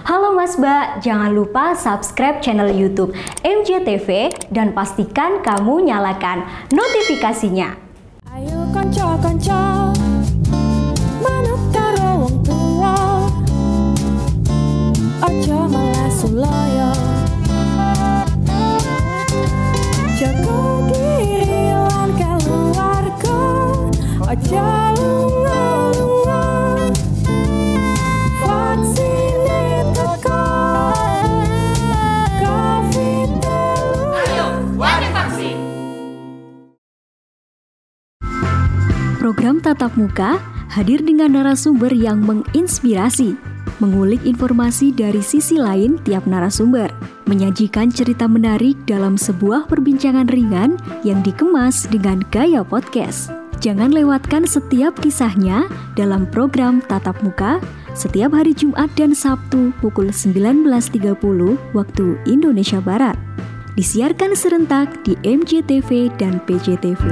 Halo Mas Mbak, jangan lupa subscribe channel YouTube MJTV dan pastikan kamu nyalakan notifikasinya. Ayo konco-konco manut karo wong tuwa, ojo malah suloyo, jaga diri lan keluarga, ojo lunga-lunga, vaksine teko, COVID. Ayo, wani vaksin. Program Tatap Muka hadir dengan narasumber yang menginspirasi, mengulik informasi dari sisi lain tiap narasumber, menyajikan cerita menarik dalam sebuah perbincangan ringan yang dikemas dengan gaya podcast. Jangan lewatkan setiap kisahnya dalam program Tatap Muka setiap hari Jumat dan Sabtu pukul 19.30 waktu Indonesia Barat. Disiarkan serentak di MJTV dan PJTV.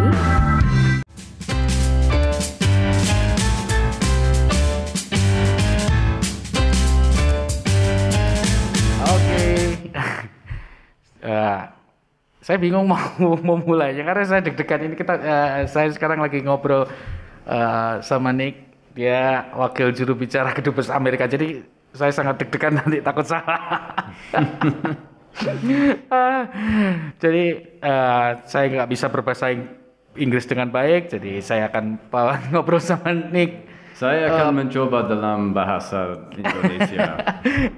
Saya bingung mau mulainya karena saya deg-degan ini. Saya sekarang lagi ngobrol sama Nick, dia wakil juru bicara Kedubes Amerika, jadi saya sangat deg-degan nanti takut salah. Jadi saya nggak bisa berbahasa Inggris dengan baik, jadi saya akan ngobrol sama Nick. Saya akan mencoba dalam bahasa Indonesia.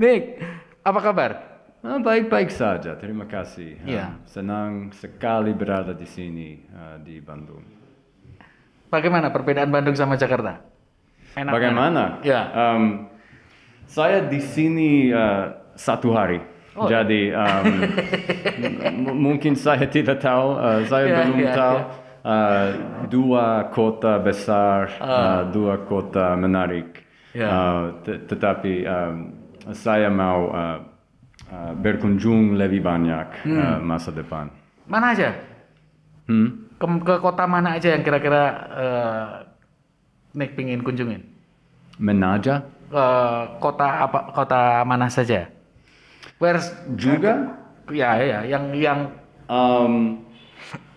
Nick, apa kabar? Baik-baik saja, terima kasih. Ya. Senang sekali berada di sini, di Bandung. Bagaimana perbedaan Bandung sama Jakarta? Enak, Bagaimana? Ya. Saya di sini 1 hari. Oh, jadi mungkin saya tidak tahu, saya belum tahu. 2 kota besar, 2 kota menarik. Tetapi saya mau berkunjung lebih banyak masa depan. Mana aja? Ke kota mana aja yang kira-kira Nick pingin kunjungin? Mana aja? Kota mana saja? Juga? Ya, yang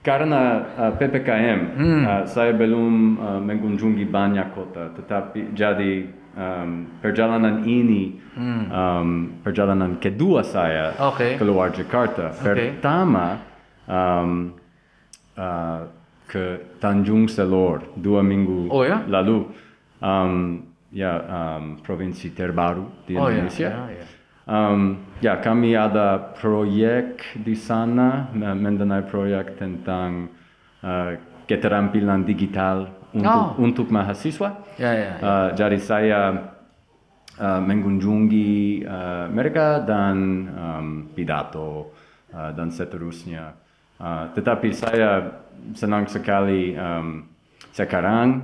karena PPKM, saya belum mengunjungi banyak kota, tetapi jadi perjalanan ini perjalanan kedua saya keluar Jakarta. Pertama ke Tanjung Selor 2 minggu lalu, provinsi terbaru di Indonesia. Kami ada proyek di sana, mendanai proyek tentang keterampilan digital untuk mahasiswa. Jadi saya mengunjungi mereka dan pidato dan seterusnya. Tetapi saya senang sekali sekarang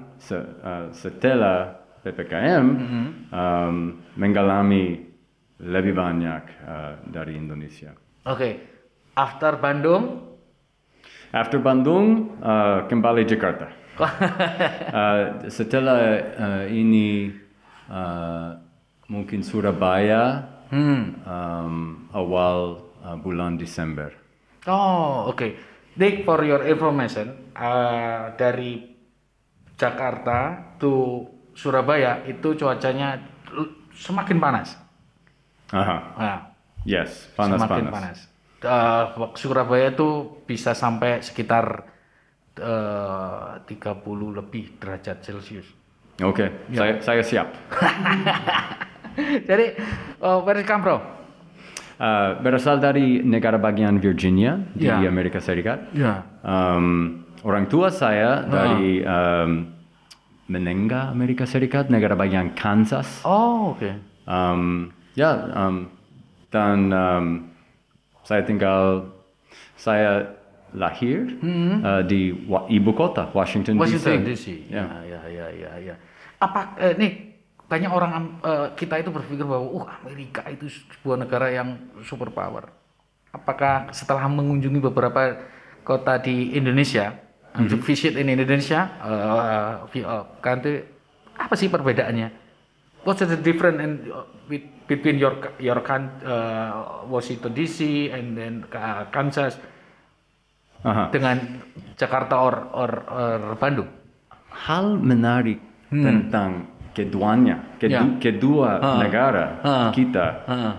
setelah PPKM mengalami lebih banyak dari Indonesia. After Bandung? After Bandung, kembali Jakarta. Setelah ini mungkin Surabaya awal bulan Desember. Nick, for your information, dari Jakarta to Surabaya itu cuacanya semakin panas. Yes, panas. Surabaya itu bisa sampai sekitar 30 lebih derajat Celcius. Saya siap. Jadi, where is come from? Berasal dari negara bagian Virginia di Amerika Serikat. Orang tua saya dari Menenga, Amerika Serikat, negara bagian Kansas. Dan saya lahir di ibu kota Washington DC. Nih banyak orang kita itu berpikir bahwa Amerika itu sebuah negara yang superpower. Apakah setelah mengunjungi beberapa kota di Indonesia, visit in Indonesia, apa sih perbedaannya? what's the difference between your Washington DC and then Kansas dengan Jakarta or Bandung? Hal menarik tentang kedua negara kita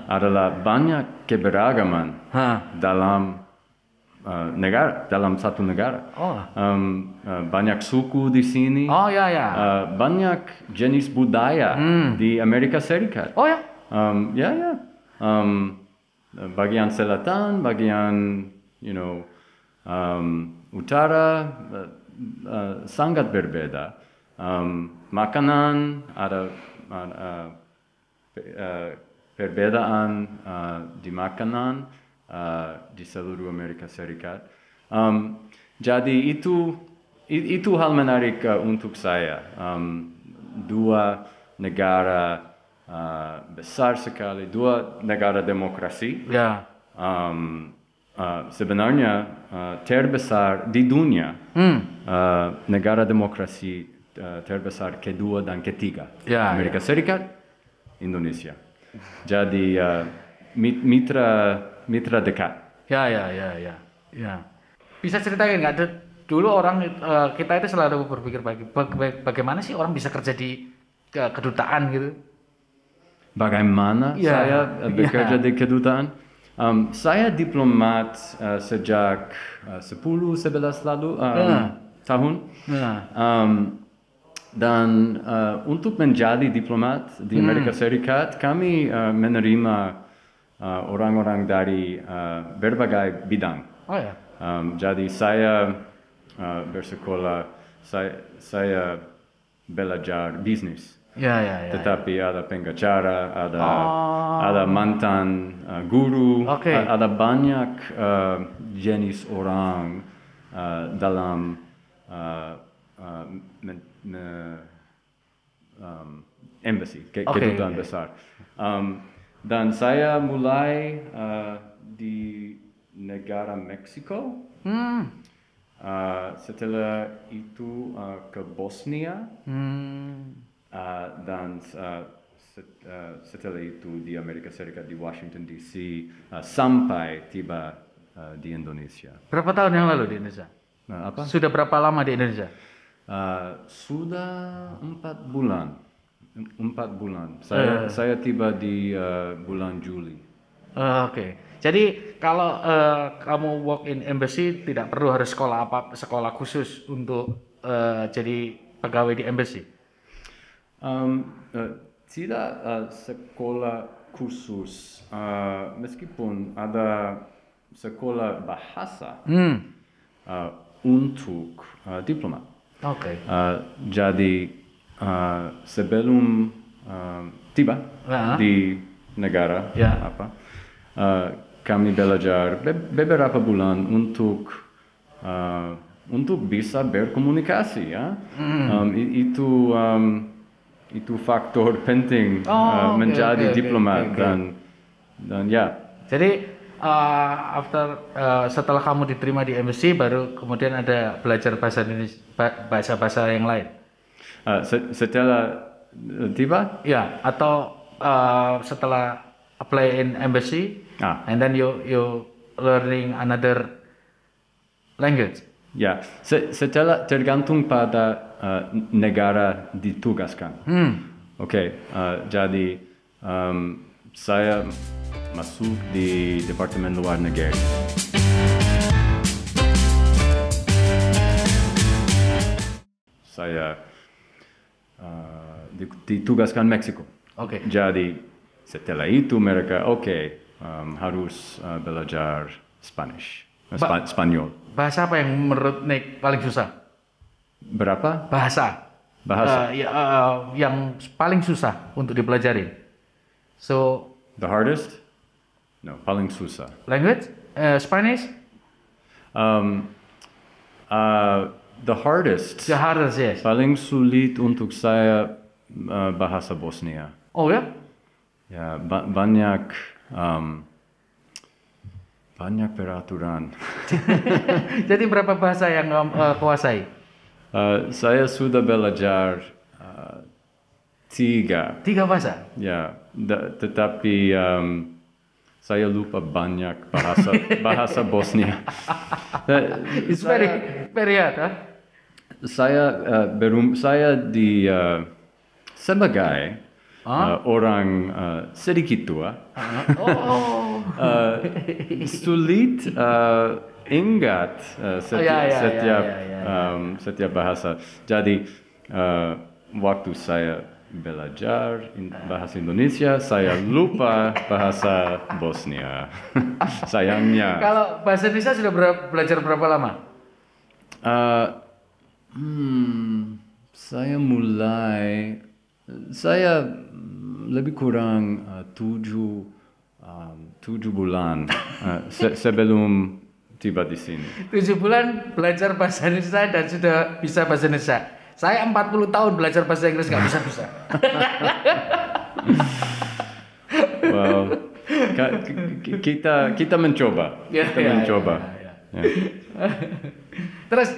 adalah banyak keberagaman dalam dalam satu negara. Banyak suku di sini. Banyak jenis budaya di Amerika Serikat. Bagian selatan, bagian utara sangat berbeda. Makanan ada perbedaan di makanan di seluruh Amerika Serikat. Jadi itu hal menarik untuk saya. Dua negara besar sekali, dua negara demokrasi. Sebenarnya terbesar di dunia, negara demokrasi terbesar kedua dan ketiga, Amerika Serikat, Indonesia. Jadi mitra dekat. Bisa ceritain nggak? Dulu orang kita itu selalu berpikir bagaimana sih orang bisa kerja di kedutaan gitu? Bagaimana saya bekerja di kedutaan? Saya diplomat sejak 10-11 tahun. Dan untuk menjadi diplomat di Amerika Serikat, kami menerima orang-orang dari berbagai bidang. Jadi saya bersekolah, saya belajar bisnis. Tetapi ada pengacara, ada mantan guru, ada banyak jenis orang dalam embassy, kedutaan besar. Dan saya mulai di negara Meksiko. Setelah itu ke Bosnia. Dan setelah itu di Amerika Serikat, di Washington DC, sampai tiba di Indonesia. Berapa tahun yang lalu di Indonesia? Sudah berapa lama di Indonesia? Sudah 4 bulan. 4 bulan. Saya tiba di bulan Juli. Jadi kalau kamu work in embassy tidak perlu harus sekolah khusus untuk jadi pegawai di embassy? Tidak sekolah khusus, meskipun ada sekolah bahasa untuk diplomat. Jadi sebelum tiba di negara kami belajar beberapa bulan untuk bisa berkomunikasi, itu faktor penting menjadi diplomat dan Jadi setelah kamu diterima di embassy, baru kemudian ada belajar bahasa Indonesia, bahasa yang lain. Setelah tiba? Atau setelah apply in embassy, and then you learning another language. Setelah tergantung pada negara ditugaskan. Jadi saya masuk di Departemen Luar Negeri. Saya ditugaskan Meksiko. Jadi setelah itu mereka harus belajar Spanyol. Bahasa apa yang menurut Nick paling susah? Berapa? Bahasa. Yang paling susah untuk dipelajari. So the hardest? No, paling susah. Language? Spanish? The hardest. The hardest, yes. Paling sulit untuk saya bahasa Bosnia. Ya, banyak peraturan. Jadi berapa bahasa yang kuasai? Saya sudah belajar 3. 3 bahasa? Ya, tetapi saya lupa banyak bahasa Bosnia. It's very hard, huh? Saya sebagai orang sedikit tua, sulit ingat setiap bahasa. Jadi waktu saya belajar bahasa Indonesia, saya lupa bahasa Bosnia. Sayangnya. Kalau bahasa Indonesia sudah belajar berapa lama? Saya lebih kurang 7 bulan sebelum tiba di sini. 7 bulan belajar bahasa Indonesia dan sudah bisa bahasa Indonesia. Saya 40 tahun belajar bahasa Inggris nggak bisa. Well, kita mencoba. Terus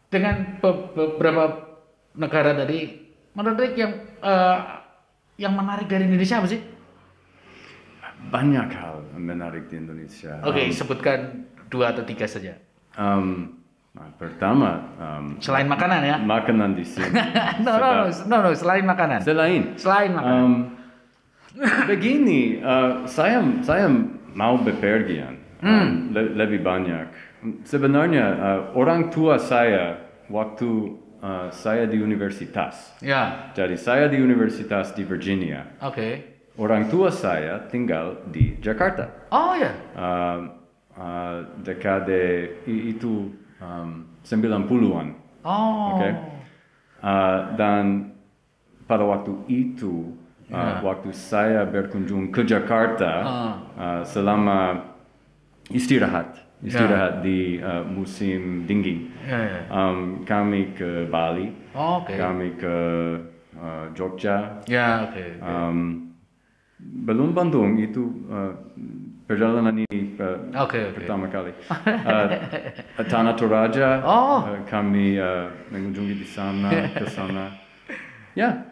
dengan beberapa negara tadi, menurut Rick yang menarik dari Indonesia apa sih? Banyak hal menarik di Indonesia. Oke, sebutkan 2 atau 3 saja. Pertama, selain makanan ya? Makanan di sini. No, selain makanan. Selain makanan. Begini, saya mau bepergian lebih banyak. Sebenarnya orang tua saya waktu saya di universitas. Ya. Jadi saya di universitas di Virginia. Oke. Orang tua saya tinggal di Jakarta. Oh ya. Dekade itu 90-an. Oh. Okay? Dan pada waktu itu, waktu saya berkunjung ke Jakarta selama istirahat di musim dingin, kami ke Bali, kami ke Jogja, belum Bandung itu perjalanan ini pertama kali. Tanah Toraja, kami mengunjungi di sana, ke sana. Ya.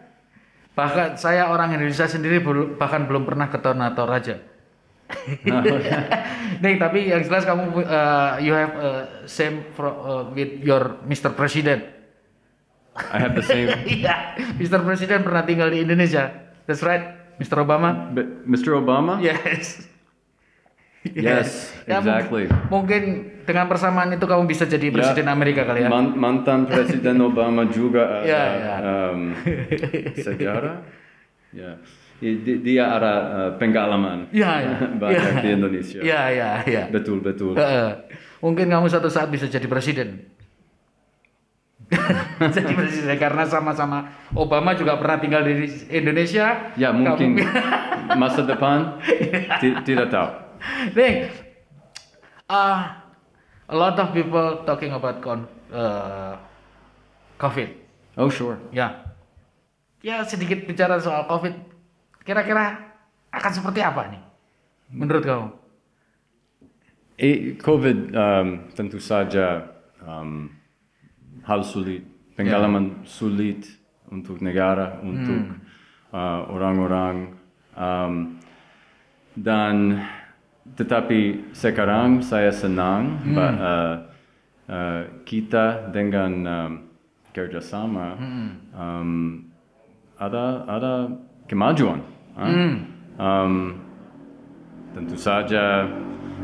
Bahkan saya orang Indonesia sendiri bahkan belum pernah ke Tanah Toraja. Nih, tapi yang jelas kamu you have same with your Mr. President. I have the same. Iya, Mr. President pernah tinggal di Indonesia. That's right. Mr. Obama? Mr. Obama? Yes. Yes, exactly. Mungkin dengan persamaan itu kamu bisa jadi presiden Amerika kali ya. Mantan Presiden Obama juga sejarah. Ya. Dia ada pengalaman banyak di Indonesia. Iya. Betul. Mungkin kamu suatu saat bisa jadi presiden. Jadi presiden karena sama-sama Obama juga pernah tinggal di Indonesia. Ya mungkin masa depan tidak tahu. Nih, a lot of people talking about COVID. Oh sure. Ya sedikit bicara soal COVID. Kira-kira akan seperti apa nih menurut kamu? COVID tentu saja hal sulit, pengalaman sulit untuk negara, untuk orang-orang, dan tetapi sekarang saya senang kita dengan kerjasama ada kemajuan. Tentu saja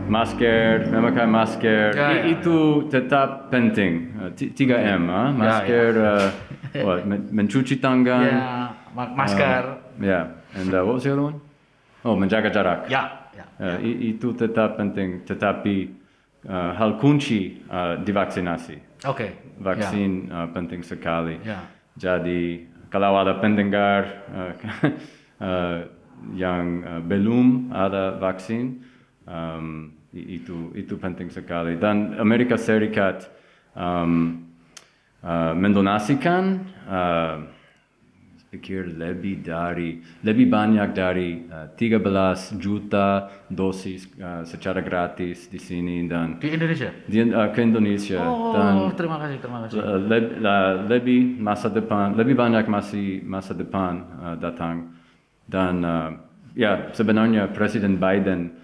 memakai masker itu tetap penting. 3M, masker, mencuci tangan, masker. And what was the other one? Menjaga jarak. Itu tetap penting. Tetapi hal kunci divaksinasi. Vaksin penting sekali. Jadi kalau ada pendengar yang belum ada vaksin, itu penting sekali. Dan Amerika Serikat mendonasikan pikir lebih banyak dari 13 juta dosis secara gratis di sini dan Di Indonesia? ke Indonesia. Oh, Dan terima kasih. lebih banyak masih masa depan datang. Dan ya sebenarnya Presiden Biden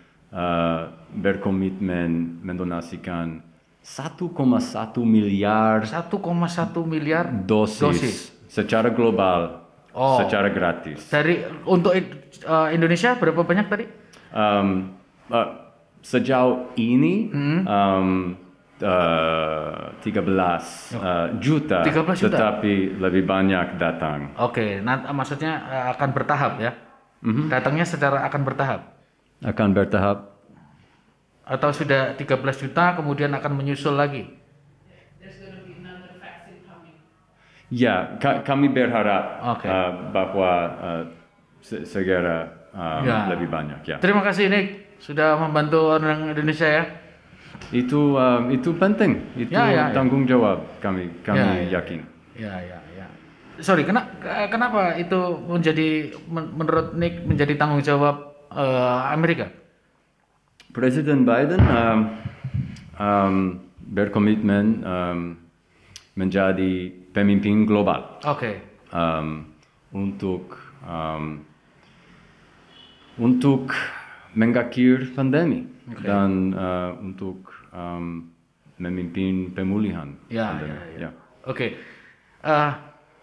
berkomitmen mendonasikan 1,1 miliar 1,1 miliar dosis secara global, secara gratis. Untuk Indonesia berapa banyak tadi? Sejauh ini 13 juta, 13 juta. tetapi lebih banyak datang. Oke, maksudnya akan bertahap ya? Datangnya secara akan bertahap? Akan bertahap. Atau sudah 13 juta kemudian akan menyusul lagi? Ya, kami berharap bahwa segera lebih banyak. Ya. Terima kasih Nick sudah membantu orang Indonesia ya. Itu penting, itu tanggung jawab kami yakin. Ya. Sorry, kenapa itu menurut Nick menjadi tanggung jawab Amerika? Presiden Biden berkomitmen menjadi pemimpin global. Untuk mengakhiri pandemi dan untuk memimpin pemulihan pandemi.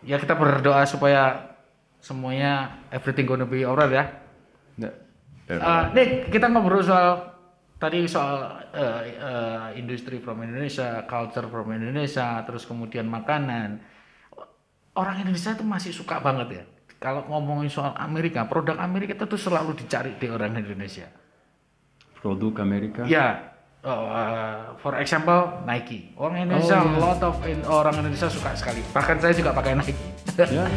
Ya kita berdoa supaya semuanya everything gonna be alright ya. Nick, kita ngobrol soal industri from Indonesia, culture from Indonesia, terus kemudian makanan. Orang Indonesia itu masih suka banget ya. Kalau ngomongin soal Amerika, produk Amerika itu selalu dicari di orang Indonesia. Produk Amerika? Ya, for example Nike. Orang Indonesia, orang Indonesia suka sekali. Bahkan saya juga pakai Nike. Ya.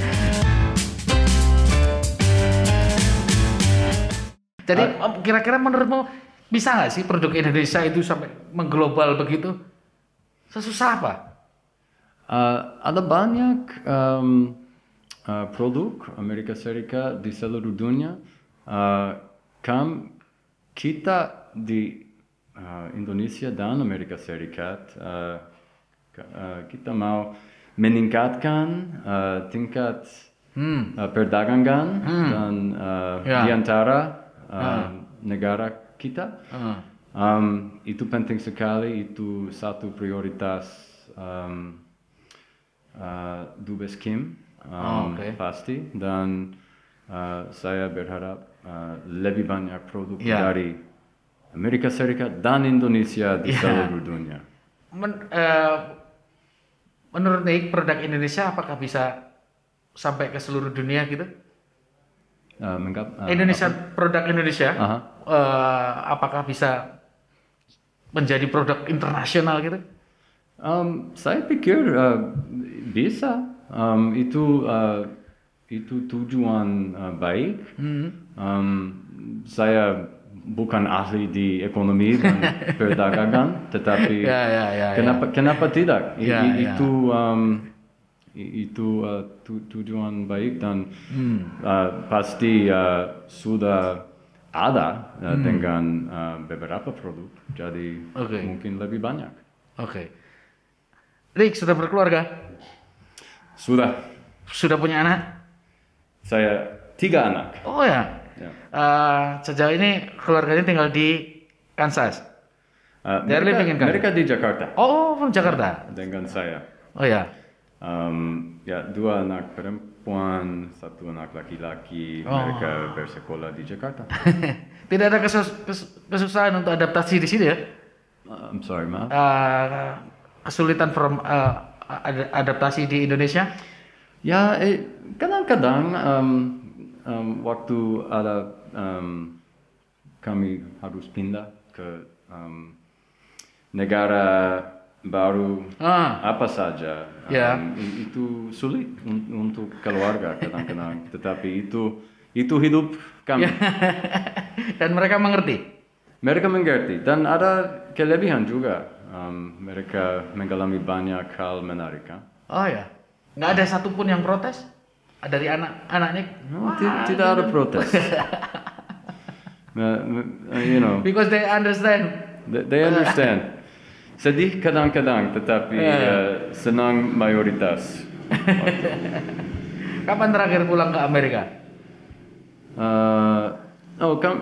Jadi kira-kira menurutmu bisa nggak sih produk Indonesia itu sampai mengglobal begitu? Sesusah apa? Ada banyak produk Amerika Serikat di seluruh dunia. Kita di Indonesia dan Amerika Serikat kita mau meningkatkan tingkat perdagangan dan di antara negara kita. Itu penting sekali, itu satu prioritas Dubes Kim pasti, dan saya berharap lebih banyak produk dari Amerika Serikat dan Indonesia di seluruh dunia. Menurut Nick, produk Indonesia apakah bisa sampai ke seluruh dunia gitu? Produk Indonesia apakah bisa menjadi produk internasional gitu? Saya pikir bisa. Itu tujuan baik. Saya bukan ahli di ekonomi dan perdagangan, tetapi kenapa tidak? Itu tujuan baik dan pasti sudah ada dengan beberapa produk, jadi mungkin lebih banyak. Rick, sudah berkeluarga? Sudah punya anak? Saya 3 anak. Oh ya. Sejauh ini keluarganya tinggal di Kansas. Mereka di Jakarta. Oh, from Jakarta. Dengan saya. Oh ya. 2 anak perempuan, 1 anak laki-laki. Mereka bersekolah di Jakarta. Tidak ada kesusahan untuk adaptasi di sini ya? I'm sorry, maaf. Kesulitan adaptasi di Indonesia? Ya, kadang-kadang waktu ada kami harus pindah ke negara baru, apa saja, itu sulit untuk keluarga kadang-kadang, tetapi itu hidup kami. Dan mereka mengerti? Mereka mengerti, dan ada kelebihan juga. Mereka mengalami banyak hal menarik. Oh ya, nggak ada satupun yang protes? dari anak Nick? Tidak ada protes. You know. Because they understand. They understand. Sedih kadang-kadang, tetapi senang mayoritas. Kapan terakhir pulang ke Amerika?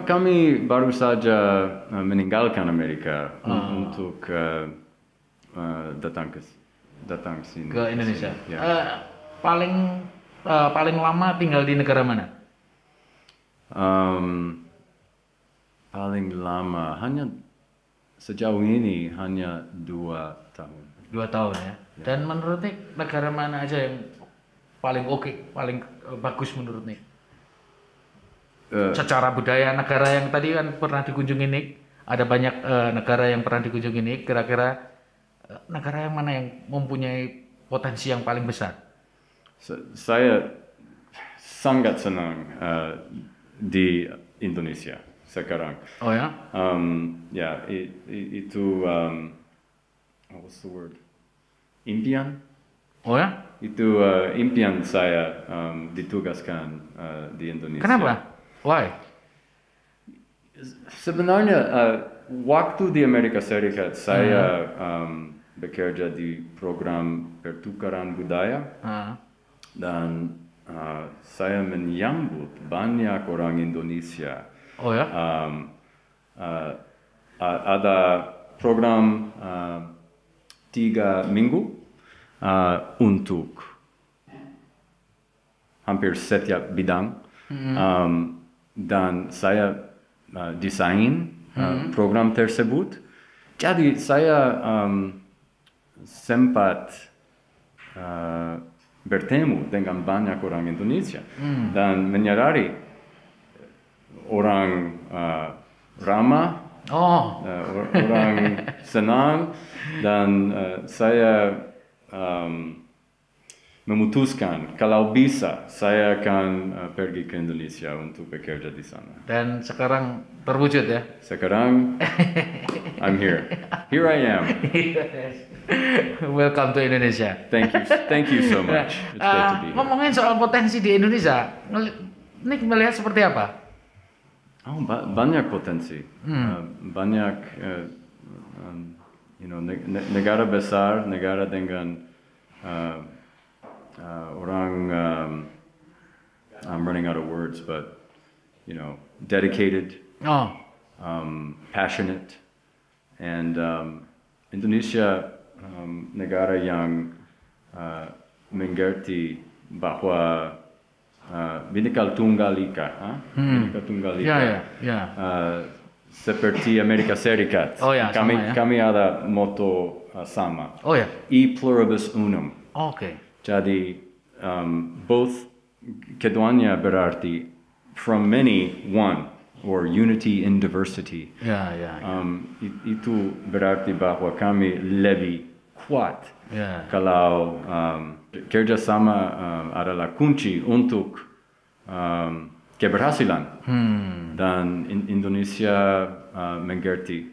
Kami baru saja meninggalkan Amerika untuk datang sini. Ke Indonesia. Ya. Paling lama tinggal di negara mana? Paling lama sejauh ini hanya 2 tahun. 2 tahun ya. Dan menurut Nick negara mana aja yang paling paling bagus menurut Nick? Secara budaya negara yang tadi kan pernah dikunjungi Nick, ada banyak negara yang pernah dikunjungi Nick. Kira-kira negara yang mana yang mempunyai potensi yang paling besar? Saya sangat senang di Indonesia sekarang. Oh ya? Itu what's the word? Impian? Oh ya? Itu impian saya ditugaskan di Indonesia. Kenapa? Why? Sebenarnya waktu di Amerika Serikat saya bekerja di program pertukaran budaya dan saya menyambut banyak orang Indonesia. Oh ya? Ada program 3 minggu untuk hampir setiap bidang dan saya desain program tersebut. Jadi saya sempat bertemu dengan banyak orang Indonesia dan menyadari orang ramah, orang senang, dan saya memutuskan kalau bisa saya akan pergi ke Indonesia untuk bekerja di sana. Dan sekarang terwujud ya? Sekarang I'm here. Here I am. Welcome to Indonesia. Thank you so much. It's great to be here. Ngomongin soal potensi di Indonesia, Nick melihat seperti apa? Banyak potensi. Banyak negara besar, negara dengan orang I'm running out of words, but dedicated, passionate, and Indonesia negara yang mengerti bahwa Bhinneka Tunggal Ika, seperti Amerika Serikat. Kami ada motto sama. E pluribus unum. Jadi both keduanya berarti from many one, or unity in diversity. Itu berarti bahwa kami lebih kuat kalau kerjasama adalah kunci untuk keberhasilan. Dan Indonesia mengerti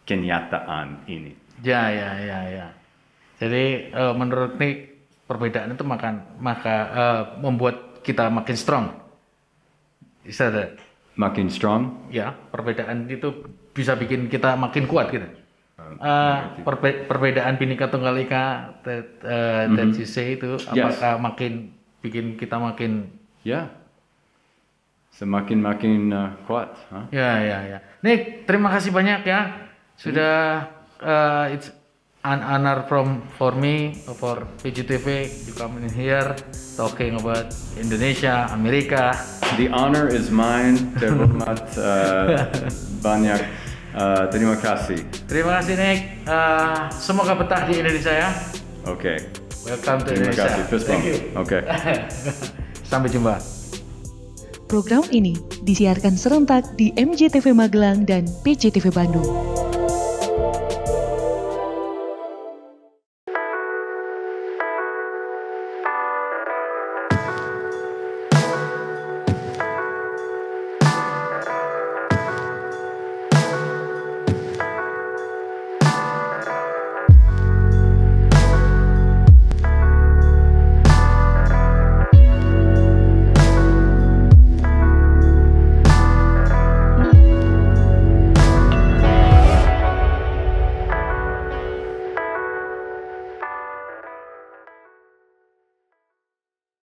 kenyataan ini. Jadi menurut Nick perbedaan itu membuat kita makin strong. Makin strong? Ya, perbedaan itu bisa bikin kita makin kuat gitu. Perbedaan Bhinneka Tunggal Ika that you say itu apakah makin bikin kita makin semakin kuat? Nick, terima kasih banyak ya sudah it's an honor for me, for PJTV to come in here talking about Indonesia, Amerika. The honor is mine. Terhormat banyak. Terima kasih. Terima kasih Nick. Semoga betah di Indonesia ya. Oke. Welcome to Indonesia. Terima kasih. Fist bump. Oke. Sampai jumpa. Program ini disiarkan serentak di MJTV Magelang dan PJTV Bandung.